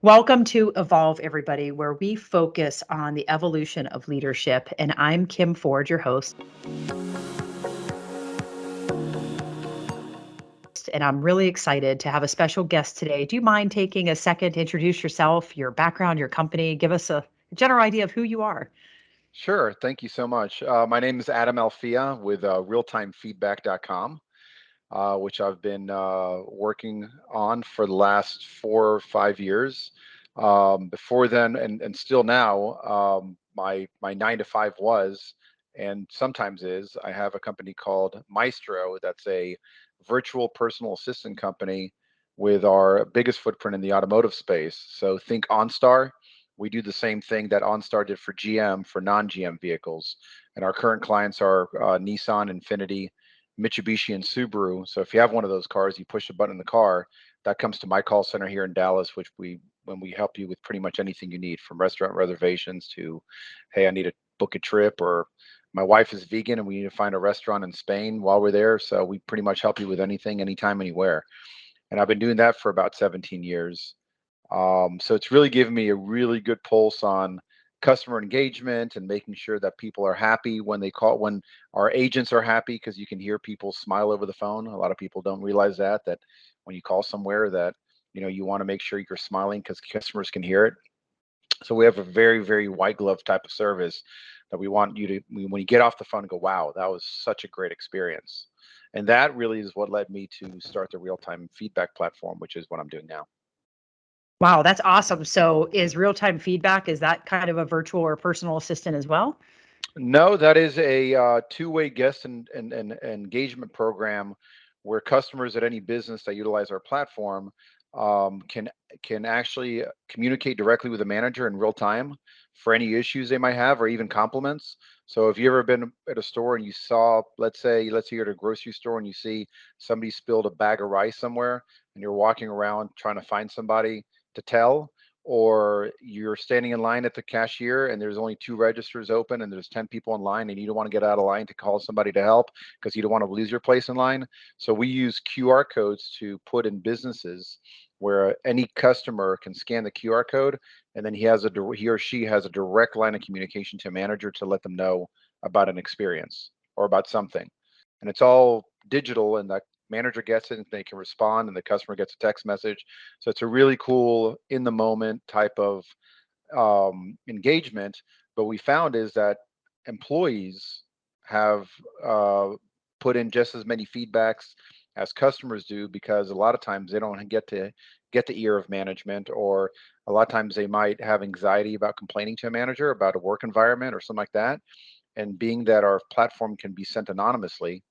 Welcome to Evolve, everybody, where we focus on the evolution of leadership. And I'm Kim Ford, your host. And I'm really excited to have a special guest today. Do you mind taking a second to introduce yourself, your background, your company? Give us a general idea of who you are. Sure. Thank you so much. My name is Adam Alfia with realtimefeedback.com, which I've been working on for the last 4 or 5 years. Before then, and still now, my 9 to 5 was, and sometimes is, I have a company called Maestro that's a virtual personal assistant company with our biggest footprint in the automotive space. So think OnStar. We do the same thing that OnStar did for GM for non-GM vehicles. And our current clients are Nissan, Infiniti, Mitsubishi, and Subaru. So if you have one of those cars, you push a button in the car, that comes to my call center here in Dallas, which when we help you with pretty much anything you need, from restaurant reservations to, hey, I need to book a trip, or my wife is vegan and we need to find a restaurant in Spain while we're there. So we pretty much help you with anything, anytime, anywhere. And I've been doing that for about 17 years. So it's really given me a really good pulse on customer engagement and making sure that people are happy when they call, when our agents are happy, because you can hear people smile over the phone. A lot of people don't realize that when you call somewhere that, you want to make sure you're smiling because customers can hear it. So we have a very, very white glove type of service that we want you to, when you get off the phone, go, wow, that was such a great experience. And that really is what led me to start the real time feedback platform, which is what I'm doing now. Wow, that's awesome. So, is real time feedback, is that kind of a virtual or personal assistant as well? No, that is a two-way guest and engagement program where customers at any business that utilize our platform can actually communicate directly with the manager in real time for any issues they might have, or even compliments. So if you ever been at a store and you saw, let's say you're at a grocery store and you see somebody spilled a bag of rice somewhere, and you're walking around trying to find somebody to tell, or you're standing in line at the cashier and there's only two registers open and there's 10 people in line, and you don't want to get out of line to call somebody to help because you don't want to lose your place in line. So we use QR codes to put in businesses where any customer can scan the QR code, and then he or she has a direct line of communication to a manager to let them know about an experience or about something. And it's all digital, and that manager gets it and they can respond, and the customer gets a text message. So it's a really cool in the moment type of engagement. But we found is that employees have uh, put in just as many feedbacks as customers do, because a lot of times they don't get the ear of management, or a lot of times they might have anxiety about complaining to a manager about a work environment or something like that. And being that our platform can be sent anonymously,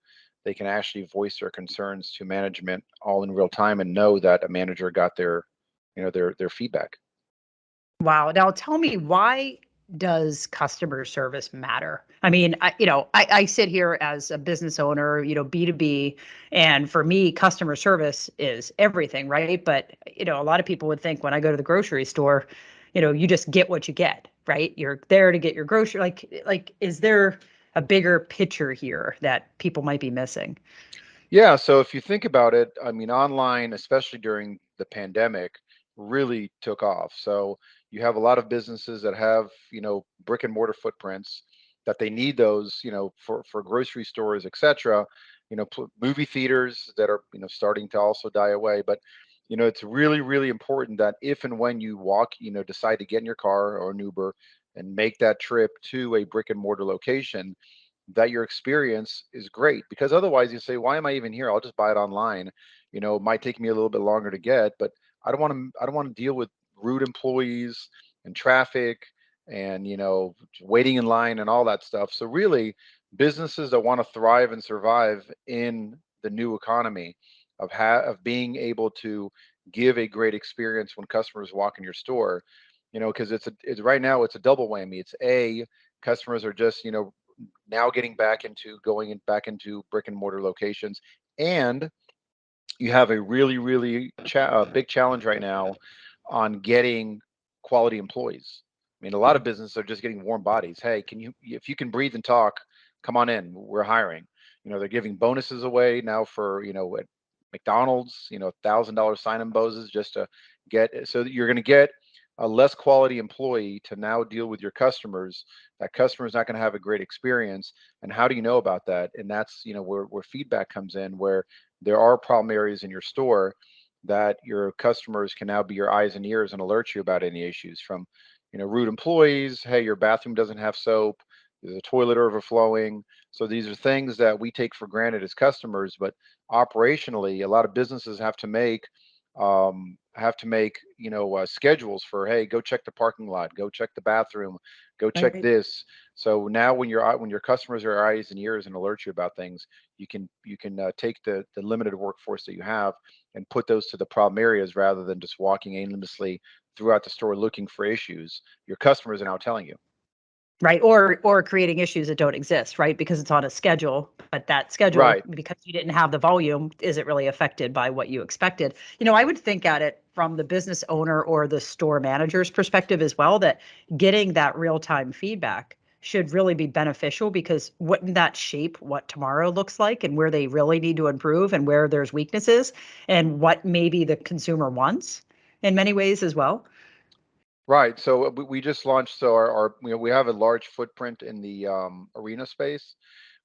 they can actually voice their concerns to management all in real time and know that a manager got their feedback. Wow. Now tell me, why does customer service matter? I mean, I sit here as a business owner, B2B, and for me, customer service is everything, right? But, a lot of people would think when I go to the grocery store, you just get what you get, right? You're there to get your grocery. Is there a bigger picture here that people might be missing? Yeah, so if you think about it, I mean, online, especially during the pandemic, really took off. So you have a lot of businesses that have, brick and mortar footprints, that they need those, for grocery stores, et cetera, movie theaters that are, starting to also die away. But, it's really, really important that if and when you decide to get in your car or an Uber and make that trip to a brick and mortar location, that your experience is great, because otherwise you say, why am I even here? I'll just buy it online. It might take me a little bit longer to get, but I don't want to deal with rude employees and traffic and waiting in line and all that stuff. So really, businesses that want to thrive and survive in the new economy of being able to give a great experience when customers walk in your store, because it's right now it's a double whammy. It's a customers are just now getting back into brick and mortar locations, and you have a really, really big challenge right now on getting quality employees. I mean, a lot of businesses are just getting warm bodies. Hey, if you can breathe and talk, come on in, we're hiring. They're giving bonuses away now for, at McDonald's, $1,000 sign-in bonuses just to get, so that you're going to get a less quality employee to now deal with your customers, that customer is not going to have a great experience. And how do you know about that? And that's, where feedback comes in, where there are problem areas in your store that your customers can now be your eyes and ears and alert you about any issues from, rude employees. Hey, your bathroom doesn't have soap. There's a toilet overflowing. So these are things that we take for granted as customers, but operationally, a lot of businesses have to make schedules for, hey, go check the parking lot, go check the bathroom, go check Right. this. So now when your customers are eyes and ears and alert you about things, you can take the limited workforce that you have and put those to the problem areas rather than just walking aimlessly throughout the store looking for issues. Your customers are now telling you. Right, or creating issues that don't exist, right? Because it's on a schedule, but that schedule, Right. because you didn't have the volume, isn't really affected by what you expected. I would think at it from the business owner or the store manager's perspective as well, that getting that real-time feedback should really be beneficial, because wouldn't that shape what tomorrow looks like and where they really need to improve and where there's weaknesses and what maybe the consumer wants in many ways as well? Right. So we just launched. So we have a large footprint in the arena space.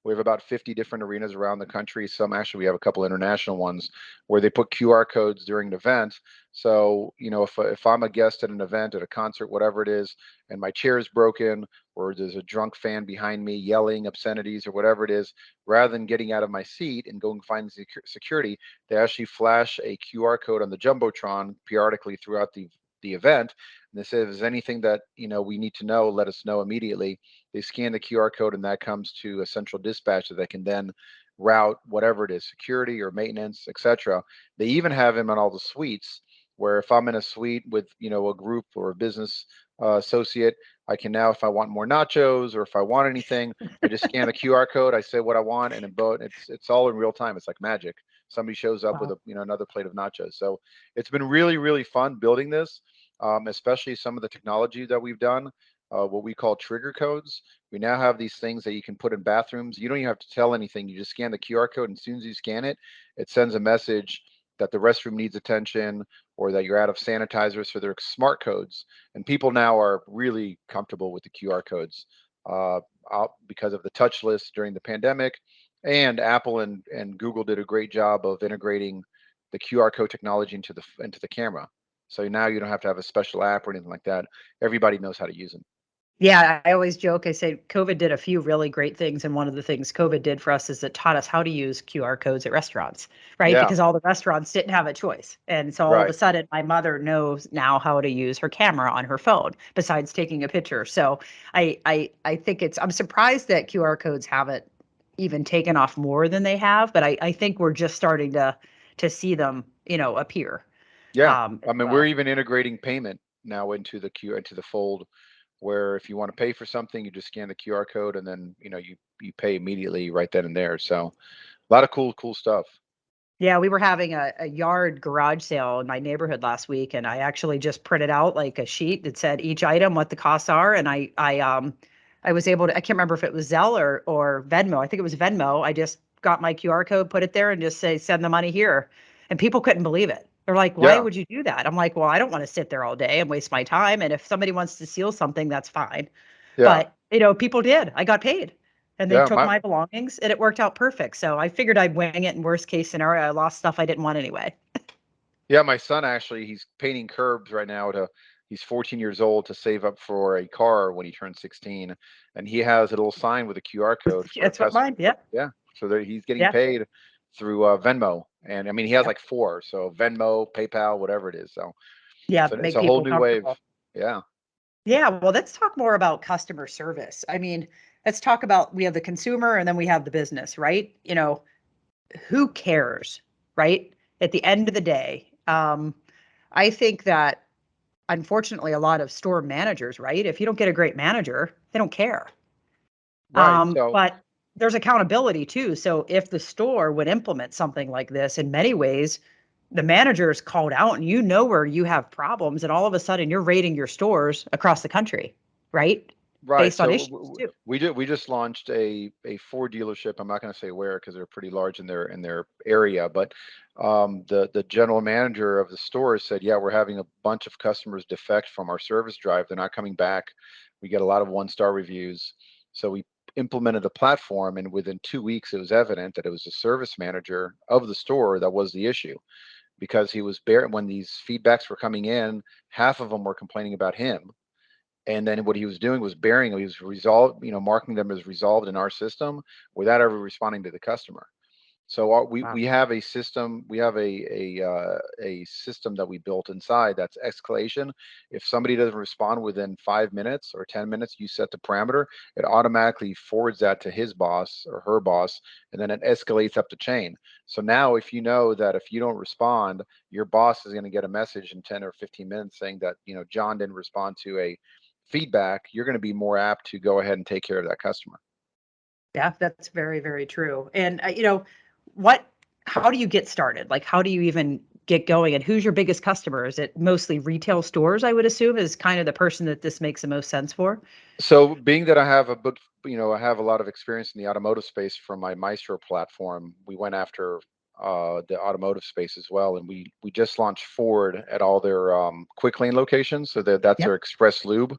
We have about 50 different arenas around the country. Some actually, we have a couple international ones where they put QR codes during an event. So, if I'm a guest at an event, at a concert, whatever it is, and my chair is broken, or there's a drunk fan behind me yelling obscenities or whatever it is, rather than getting out of my seat and going find security, they actually flash a QR code on the jumbotron periodically throughout the event. And they say, if there's anything that we need to know, let us know immediately. They scan the QR code, and that comes to a central dispatcher that can then route whatever it is, security or maintenance, etc. They even have him on all the suites, where if I'm in a suite with a group or a business associate, I can now, if I want more nachos or if I want anything, I just scan the QR code, I say what I want, and it's all in real time. It's like magic. Somebody shows up with Wow. a another plate of nachos. So it's been really, really fun building this, especially some of the technology that we've done, what we call trigger codes. We now have these things that you can put in bathrooms. You don't even have to tell anything. You just scan the QR code, and as soon as you scan it, it sends a message that the restroom needs attention or that you're out of sanitizer. So they're smart codes, and people now are really comfortable with the QR codes, uh, because of the touch list during the pandemic. And Apple and Google did a great job of integrating the QR code technology into the camera. So now you don't have to have a special app or anything like that. Everybody knows how to use them. Yeah, I always joke. I say COVID did a few really great things, and one of the things COVID did for us is it taught us how to use QR codes at restaurants, right? Yeah, Because all the restaurants didn't have a choice. And so all of a right. sudden, my mother knows now how to use her camera on her phone besides taking a picture. So I think I'm surprised that QR codes haven't even taken off more than they have, but I think we're just starting to see them, appear Yeah. as I mean, we're well. even integrating payment now into the fold, where if you want to pay for something, you just scan the QR code, and then you pay immediately right then and there. So a lot of cool stuff. Yeah, we were having a yard garage sale in my neighborhood last week, and I actually just printed out like a sheet that said each item, what the costs are, and I was able to, I can't remember if it was Zelle or Venmo. I think it was Venmo. I just got my QR code, put it there, and just say send the money here, and people couldn't believe it. They're like, "Why Yeah, would you do that?" I'm like, "Well, I don't want to sit there all day and waste my time, and if somebody wants to steal something, that's fine." yeah, But, people did. I got paid. And they yeah. took my belongings and it worked out perfect. So I figured I'd wing it in worst case scenario. I lost stuff I didn't want anyway. My son actually, he's painting curbs right now. He's 14 years old, to save up for a car when he turns 16, and he has a little sign with a QR code for That's what mine. Yeah. yeah. So that he's getting Yeah. paid through Venmo, and I mean he has Yep. like four, so Venmo, PayPal, whatever it is. So Yeah. it's Make a whole people new wave. comfortable. Yeah. Yeah. Well, let's talk more about customer service. I mean, let's talk about we have the consumer and then we have the business, right? Who cares, right? At the end of the day, I think that unfortunately a lot of store managers, right? If you don't get a great manager, they don't care. Right. So But there's accountability too. So if the store would implement something like this, in many ways, the manager is called out and where you have problems, and all of a sudden you're rating your stores across the country, right? Right. based on So issues too. we just launched a Ford dealership. I'm not going to say where because they're pretty large in their area, but the general manager of the store said, yeah, we're having a bunch of customers defect from our service drive. They're not coming back. We get a lot of one-star reviews. So we implemented the platform, and within 2 weeks, it was evident that it was the service manager of the store that was the issue because he was when these feedbacks were coming in, half of them were complaining about him, and then what he was doing was burying them. He was resolved, marking them as resolved in our system without ever responding to the customer. So Wow. we have a system. We have a system that we built inside that's escalation. If somebody doesn't respond within 5 minutes or 10 minutes, you set the parameter. It automatically forwards that to his boss or her boss, and then it escalates up the chain. So now, if you know that if you don't respond, your boss is going to get a message in 10 or 15 minutes saying that John didn't respond to a feedback, you're going to be more apt to go ahead and take care of that customer. Yeah, that's very, very true. And what how do you get started? Like how do you even get going, and who's your biggest customer? Is it mostly retail stores, I would assume, is kind of the person that this makes the most sense for? So, being that I have a book, I have a lot of experience in the automotive space from my Maestro platform. We went after the automotive space as well, and we just launched Ford at all their quick lane locations. So that's Yep. their express lube.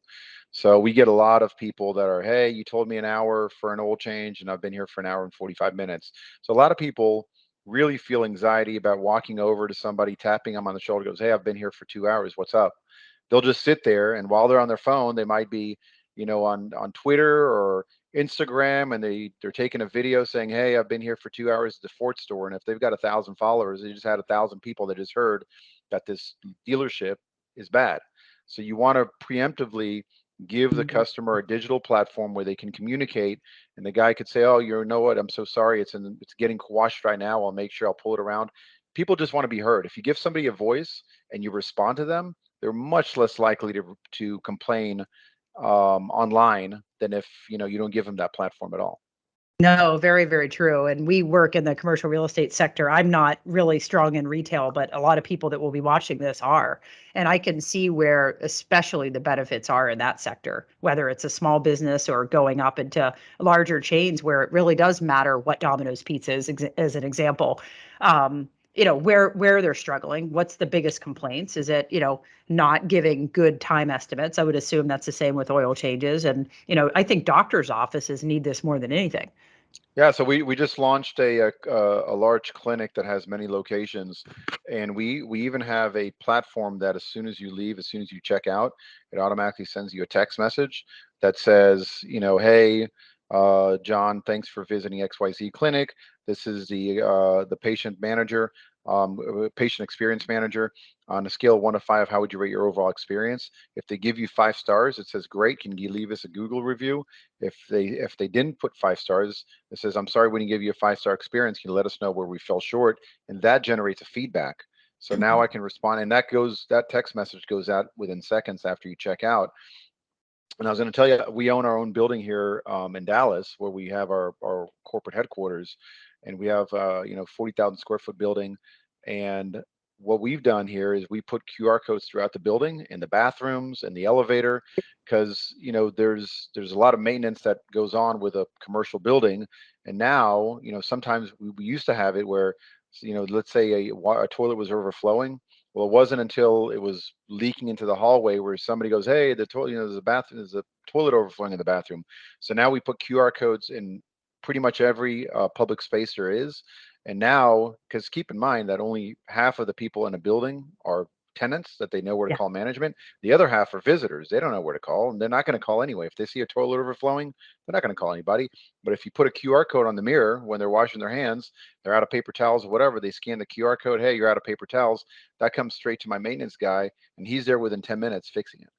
So we get a lot of people that are, hey, you told me an hour for an oil change, and I've been here for an hour and 45 minutes. So a lot of people really feel anxiety about walking over to somebody, tapping them on the shoulder, goes, hey, I've been here for 2 hours. What's up? They'll just sit there, and while they're on their phone, they might be on Twitter or Instagram, and they're taking a video saying, hey, I've been here for 2 hours at the Ford store. And if they've got 1,000 followers, they just had 1,000 people that just heard that this dealership is bad. So you want to preemptively give the Mhm. customer a digital platform where they can communicate, and the guy could say, oh, you know what, I'm so sorry, it's getting washed right now, I'll make sure I'll pull it around. People just want to be heard. If you give somebody a voice and you respond to them, they're much less likely to complain online than if you don't give them that platform at all. No, very, very true. And we work in the commercial real estate sector. I'm not really strong in retail, but a lot of people that will be watching this are. And I can see where especially the benefits are in that sector, whether it's a small business or going up into larger chains where it really does matter what Domino's Pizza is, as an example. Where they're struggling, what's the biggest complaints? Is it, not giving good time estimates? I would assume that's the same with oil changes. And, I think doctors' offices need this more than anything. Yeah, so we just launched a large clinic that has many locations, and we even have a platform that as soon as you leave, as soon as you check out, it automatically sends you a text message that says, hey, John, thanks for visiting XYZ clinic. This is the patient manager, patient experience manager. On a scale of 1 to 5, how would you rate your overall experience? If they give you 5 stars, it says great. Can you leave us a Google review? If they didn't put 5 stars, it says, I'm sorry we didn't give you a 5 star experience. Can you let us know where we fell short? And that generates a feedback. So now I can respond, and that text message goes out within seconds after you check out. And I was going to tell you, we own our own building here in Dallas, where we have our corporate headquarters, and we have 40,000 square foot building. And what we've done here is we put QR codes throughout the building, in the bathrooms, and the elevator, because there's a lot of maintenance that goes on with a commercial building. And now sometimes we used to have it where let's say a toilet was overflowing. Well, it wasn't until it was leaking into the hallway where somebody goes, "Hey, the toilet, there's a toilet overflowing in the bathroom." So now we put QR codes in pretty much every public space there is. And now, because keep in mind that only half of the people in a building are tenants that they know where to Yeah, call management. The other half are visitors. They don't know where to call, and they're not going to call anyway. If they see a toilet overflowing, they're not going to call anybody. But if you put a QR code on the mirror when they're washing their hands, they're out of paper towels or whatever, they scan the QR code. Hey, you're out of paper towels. That comes straight to my maintenance guy, and he's there within 10 minutes fixing it.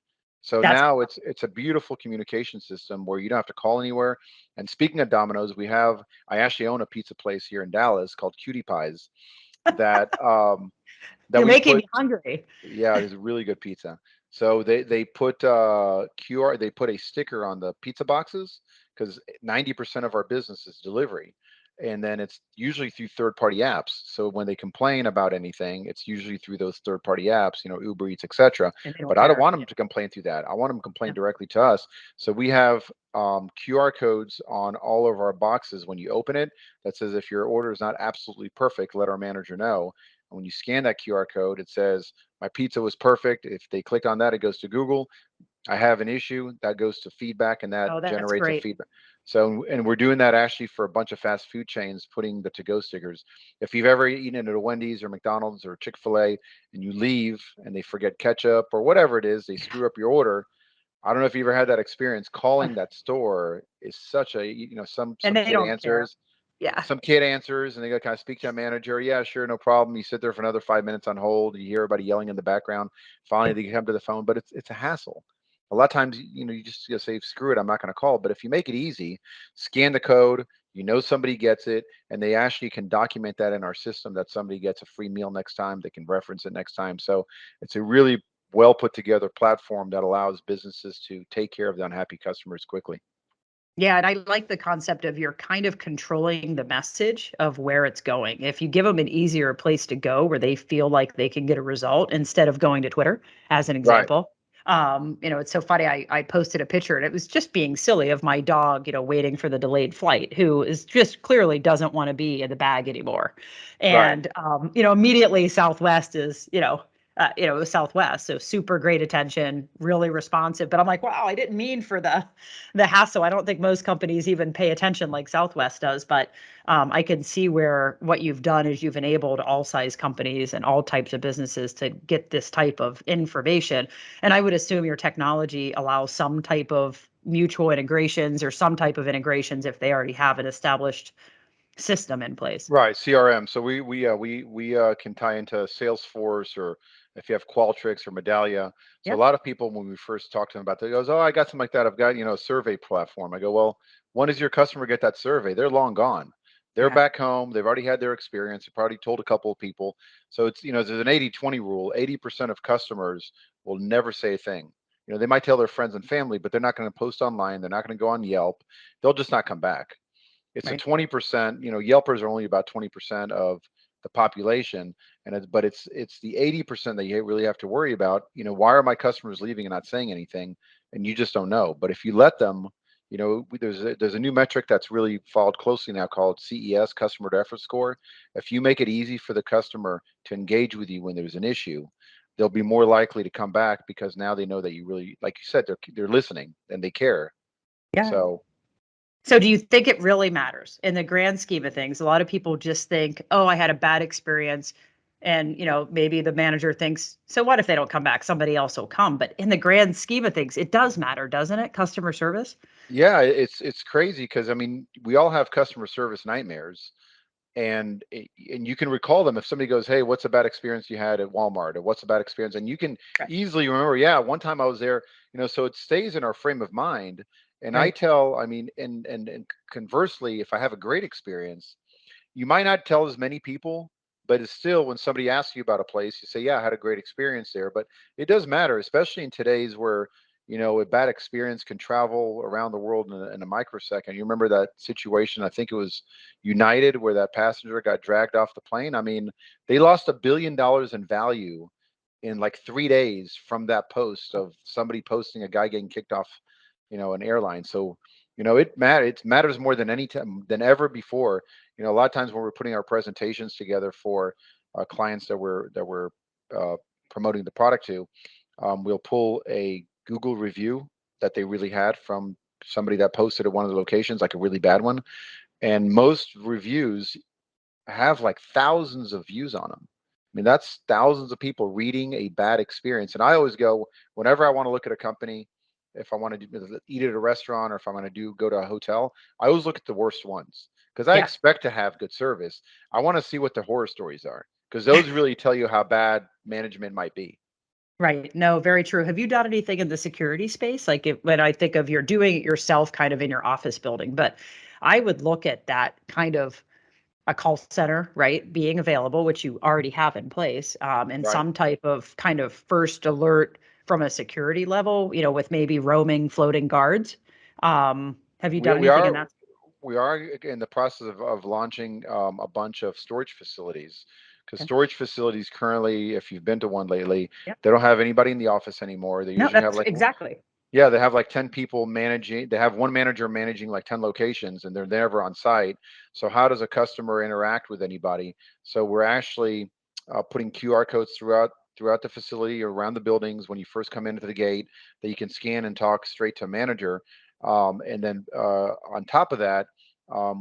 So that's now it's a beautiful communication system where you don't have to call anywhere. And speaking of Domino's, I actually own a pizza place here in Dallas called Cutie Pies that that you're we making put. me hungry. Yeah, it is really good pizza. So they put they put a sticker on the pizza boxes because 90% of our business is delivery. and then it's usually through third-party apps. So when they complain about anything, it's usually through those third-party apps, Uber Eats, etc. And they don't But I don't care. want them to complain through that. I want them to complain Yeah. directly to us. So we have QR codes on all of our boxes when you open it that says if your order is not absolutely perfect, let our manager know. And when you scan that QR code, it says my pizza was perfect. If they click on that, it goes to Google. I have an issue that goes to feedback, and that Oh, that's generates a great. feedback. So, and we're doing that actually for a bunch of fast food chains, putting the to-go stickers. If you've ever eaten at a Wendy's or McDonald's or Chick-fil-A and you leave and they forget ketchup or whatever it is, they screw up your order. I don't know if you ever had that experience. Calling that store is such a, some And some they kid don't care. answers, Yeah. and they go, "Can I speak to a manager?" Yeah, sure, no problem. You sit there for another 5 minutes on hold. You hear everybody yelling in the background. Finally, they come to the phone, but it's a hassle. A lot of times, you just say, "Screw it, I'm not going to call." But if you make it easy, scan the code. Somebody gets it, and they actually can document that in our system that somebody gets a free meal next time. They can reference it next time. So it's a really well put together platform that allows businesses to take care of the unhappy customers quickly. Yeah, and I like the concept of you're kind of controlling the message of where it's going. If you give them an easier place to go where they feel like they can get a result instead of going to Twitter, as an Right, example. It's so funny. I posted a picture and it was just being silly of my dog, waiting for the delayed flight, who is just clearly doesn't want to be in the bag anymore. right. And immediately Southwest is, it was Southwest, so super great attention, really responsive. But I'm like, wow, I didn't mean for the hassle. I don't think most companies even pay attention like Southwest does, but I can see where what you've done is you've enabled all size companies and all types of businesses to get this type of information. And I would assume your technology allows some type of mutual integrations or some type of integrations if they already have an established system in place. Right, CRM. So we can tie into Salesforce, or if you have Qualtrics or Medallia. So a Yep. lot of people, when we first talk to them about that, goes, "Oh, I got something like that. I've got a survey platform." I go, "Well, when does your customer get that survey? They're long gone. They're Yeah. back home. They've already had their experience. They've probably told a couple of people." So it's there's an 80-20 rule. 80% of customers will never say a thing. They might tell their friends and family, but they're not going to post online. They're not going to go on Yelp. They'll just not come back. It's a Right. 20%, Yelpers are only about 20% of the population. But it's the 80% that you really have to worry about. Why are my customers leaving and not saying anything? And you just don't know. But if you let them, there's a new metric that's really followed closely now called CES, customer to effort score. If you make it easy for the customer to engage with you when there's an issue, they'll be more likely to come back, because now they know that you really, like you said, they're listening and they care. Yeah. So So do you think it really matters in the grand scheme of things? A lot of people just think, "Oh, I had a bad experience." And, maybe the manager thinks, "So what if they don't come back? Somebody else will come." But in the grand scheme of things, it does matter, doesn't it? Customer service? yeah, it's crazy because, I mean, we all have customer service nightmares, and you can recall them if somebody goes, "Hey, what's a bad experience you had at Walmart?" Or "What's a bad experience?" And you can Right. easily remember, "Yeah, one time I was there." So it stays in our frame of mind. And I Right. tell, I mean, and conversely, if I have a great experience, you might not tell as many people, but it's still, when somebody asks you about a place, you say, "Yeah, I had a great experience there." But it does matter, especially in today's where, a bad experience can travel around the world in a microsecond. You remember that situation? I think it was United, where that passenger got dragged off the plane. I mean, they lost $1 billion in value in like 3 days from that post of somebody posting a guy getting kicked off, an airline. So, it matters more than any time than ever before. A lot of times when we're putting our presentations together for clients that we're uh, promoting the product to, we'll pull a Google review that they really had from somebody that posted at one of the locations, like a really bad one. And most reviews have like thousands of views on them. I mean, that's thousands of people reading a bad experience. And I always go, whenever I want to look at a company, if I want to eat at a restaurant, or if I'm going to go to a hotel, I always look at the worst ones, because I Yeah. expect to have good service. I want to see what the horror stories are, because those really tell you how bad management might be. Right. No, very true. Have you done anything in the security space? Like when I think of you're doing it yourself kind of in your office building, but I would look at that kind of a call center, right, being available, which you already have in place, and Right. some type of kind of first alert from a security level, with maybe roaming floating guards. Have you We done we anything in are that? We are in the process of launching a bunch of storage facilities, because Okay. storage facilities currently, if you've been to one lately, Yeah. they don't have anybody in the office anymore. They No, usually have that's like exactly yeah, they have like 10 people managing. They have one manager managing like 10 locations, and they're never on site. So how does a customer interact with anybody? So we're actually putting QR codes throughout the facility or around the buildings when you first come into the gate, that you can scan and talk straight to a manager. And then on top of that,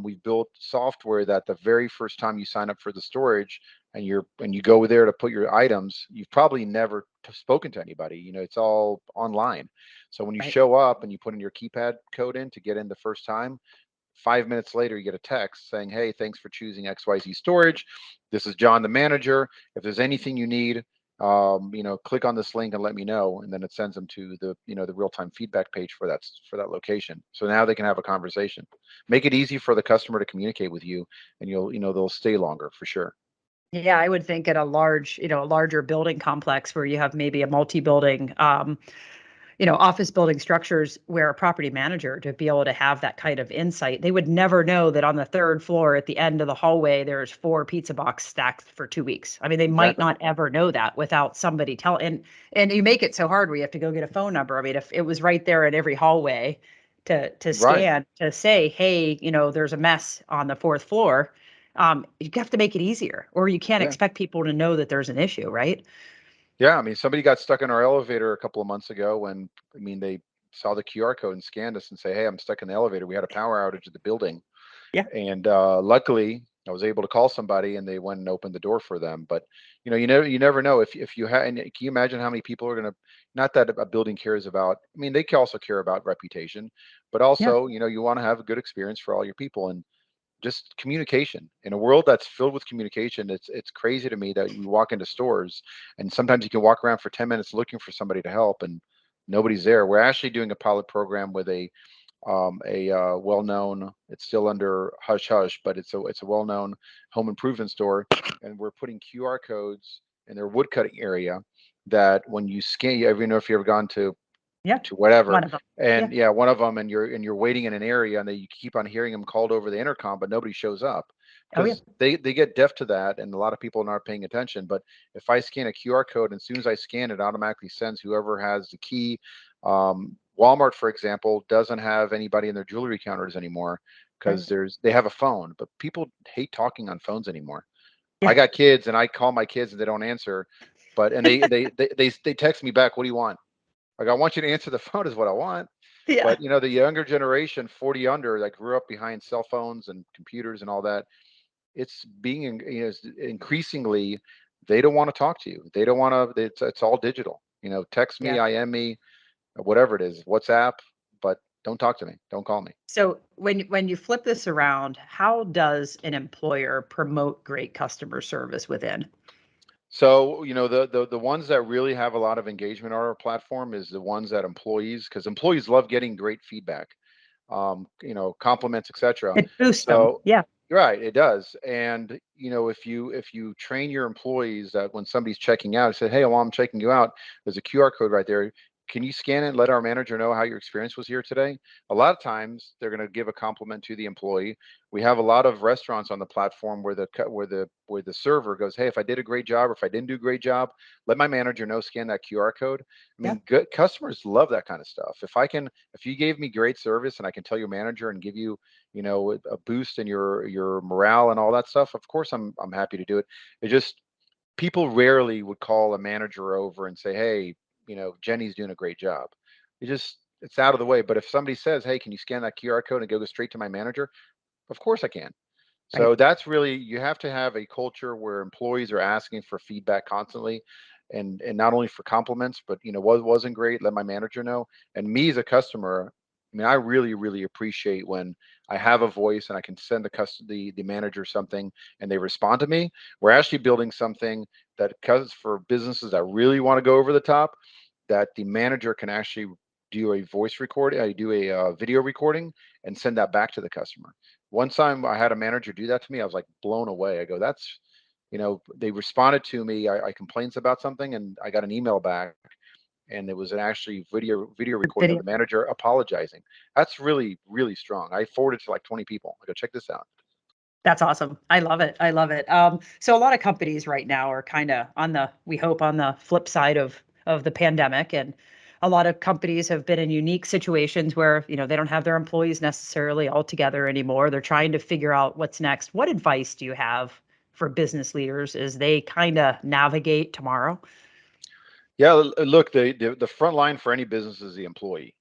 we've built software that the very first time you sign up for the storage, and you go there to put your items, you've probably never spoken to anybody. It's all online. So when you right. show up and you put in your keypad code in to get in the first time, 5 minutes later you get a text saying, "Hey, thanks for choosing XYZ Storage. This is John, the manager. If there's anything you need, click on this link and let me know." And then it sends them to the real time feedback page for that location. So now they can have a conversation. Make it easy for the customer to communicate with you, and they'll stay longer for sure. Yeah, I would think at a larger building complex where you have maybe a multi-building, office building structures where a property manager to be able to have that kind of insight, they would never know that on the third floor at the end of the hallway, there's 4 pizza box stacked for 2 weeks. I mean, they might Exactly. not ever know that without somebody and you make it so hard where you have to go get a phone number. I mean, if it was right there in every hallway to Right. scan to say, "Hey, there's a mess on the 4th floor," you have to make it easier, or you can't Yeah. expect people to know that there's an issue, right? Yeah, I mean, somebody got stuck in our elevator a couple of months ago when, I mean, they saw the QR code and scanned us and say, "Hey, I'm stuck in the elevator. We had a power outage at the building." Yeah. And luckily, I was able to call somebody, and they went and opened the door for them. But you never know if you have. And can you imagine how many people are going to? Not that a building cares about. I mean, they can also care about reputation, but Yeah. also, you want to have a good experience for all your people. And just communication in a world that's filled with communication. It's crazy to me that we walk into stores, and sometimes you can walk around for 10 minutes looking for somebody to help, and nobody's there. We're actually doing a pilot program with a well-known, it's still under hush hush, but it's a well-known home improvement store, and we're putting QR codes in their wood cutting area, that when you scan, you ever know if you've ever gone Yeah. to whatever. One of them. Yeah. And yeah, one of them, and you're waiting in an area, and then you keep on hearing them called over the intercom, but nobody shows up, Oh, yeah. because they get deaf to that, and a lot of people are not paying attention. But if I scan a QR code, and as soon as I scan it, automatically sends whoever has the key. Walmart, for example, doesn't have anybody in their jewelry counters anymore, Right. because they have a phone, but people hate talking on phones anymore. I Yeah. got kids, and I call my kids and they don't answer, but and they text me back, "What do you want?" Like, I want you to answer the phone is what I want. Yeah. But the younger generation, 40 under, that grew up behind cell phones and computers and all that, it's being increasingly, they don't want to talk to you. They don't want to. It's all digital. Text me, Yeah. IM me, whatever it is, WhatsApp, but don't talk to me. Don't call me. So when you flip this around, how does an employer promote great customer service within? So, the ones that really have a lot of engagement on our platform is the ones that employees, because employees love getting great feedback, compliments, etc. It boosts them. So, Yeah. right, it does. And if you train your employees that when somebody's checking out, say, "Hey, while I'm checking you out, there's a QR code right there. Can you scan it and let our manager know how your experience was here today?" A lot of times they're going to give a compliment to the employee. We have a lot of restaurants on the platform where the server goes, "Hey, if I did a great job or if I didn't do a great job, let my manager know. Scan that QR code." I Yeah. mean, good customers love that kind of stuff. If you gave me great service and I can tell your manager and give you a boost in your morale and all that stuff, of course I'm happy to do it. It just, people rarely would call a manager over and say, "Hey, Jenny's doing a great job." It's out of the way. But if somebody says, "Hey, can you scan that QR code and go straight to my manager?" Of course I can. Right. So that's really, you have to have a culture where employees are asking for feedback constantly, and not only for compliments, but what wasn't great, let my manager know. And me as a customer, I mean, I really, really appreciate when I have a voice and I can send the manager something and they respond to me. We're actually building something that, because for businesses that really want to go over the top, that the manager can actually do a voice recording, I do a video recording, and send that back to the customer. One time I had a manager do that to me. I was like blown away. I go, they responded to me. I complained about something, and I got an email back, and it was an actually video The recording of video. the manager apologizing. That's really, really strong. I forwarded to like 20 people. I go, check this out. That's awesome. I love it. I love it. So a lot of companies right now are kind of on the, we hope, on the flip side of the pandemic, and a lot of companies have been in unique situations where they don't have their employees necessarily all together anymore. They're trying to figure out what's next. What advice do you have for business leaders as they kind of navigate tomorrow? Yeah, look, the front line for any business is the employee.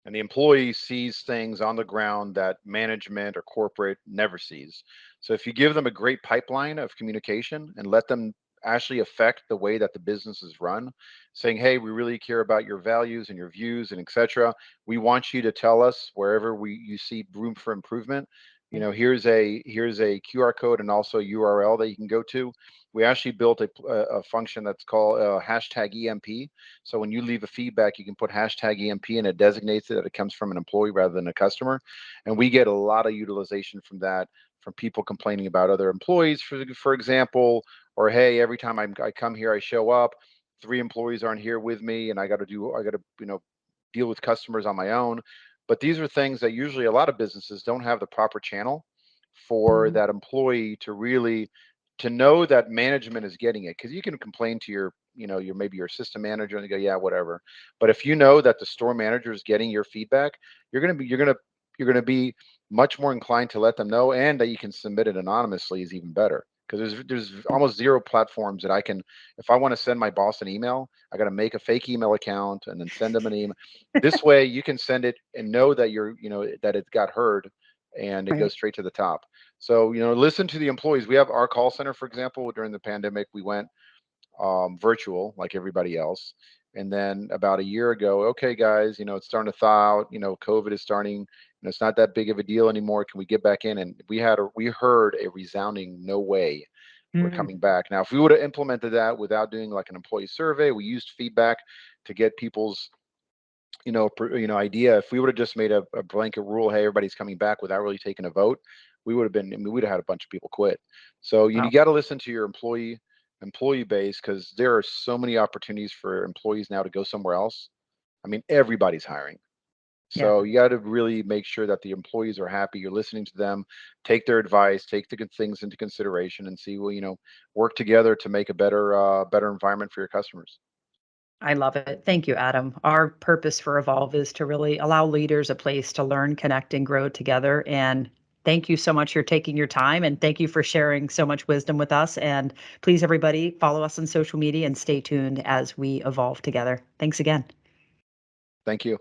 And the employee sees things on the ground that management or corporate never sees. So if you give them a great pipeline of communication and let them actually affect the way that the business is run, saying, hey, we really care about your values and your views and etc. We want you to tell us wherever you see room for improvement. Here's a QR code and also URL that you can go to. We actually built a function that's called hashtag EMP. So when you leave a feedback, you can put hashtag EMP and it designates it that it comes from an employee rather than a customer. And we get a lot of utilization from that, from people complaining about other employees, for example, or hey, every time I come here, I show up, 3 employees aren't here with me, and I got to deal with customers on my own. But these are things that usually a lot of businesses don't have the proper channel for Mhm. that employee to really to know that management is getting it, because you can complain to your maybe your system manager and they go, yeah, whatever. But if you know that the store manager is getting your feedback, you're going to be much more inclined to let them know, and that you can submit it anonymously is even better, because there's almost zero platforms that I can, if I want to send my boss an email, I got to make a fake email account and then send them an email. This way you can send it and know that that it got heard, and it goes Right. straight to the top. So, listen to the employees. We have our call center, for example, during the pandemic, we went virtual like everybody else. And then about a year ago, okay, guys, it's starting to thaw out. COVID is starting. It's not that big of a deal anymore. Can we get back in? And we heard a resounding no way. We're Mm. coming back. Now, if we would have implemented that without doing like an employee survey, we used feedback to get people's idea. If we would have just made a blanket rule, hey, everybody's coming back without really taking a vote, we'd have had a bunch of people quit. So you Wow. got to listen to your employee base, because there are so many opportunities for employees now to go somewhere else. I mean, everybody's hiring. Yeah. So you got to really make sure that the employees are happy. You're listening to them, take their advice, take the good things into consideration, and see, well, work together to make a better environment for your customers. I love it. Thank you, Adam. Our purpose for Evolve is to really allow leaders a place to learn, connect, and grow together. And thank you so much for taking your time. And thank you for sharing so much wisdom with us. And please, everybody, follow us on social media and stay tuned as we evolve together. Thanks again. Thank you.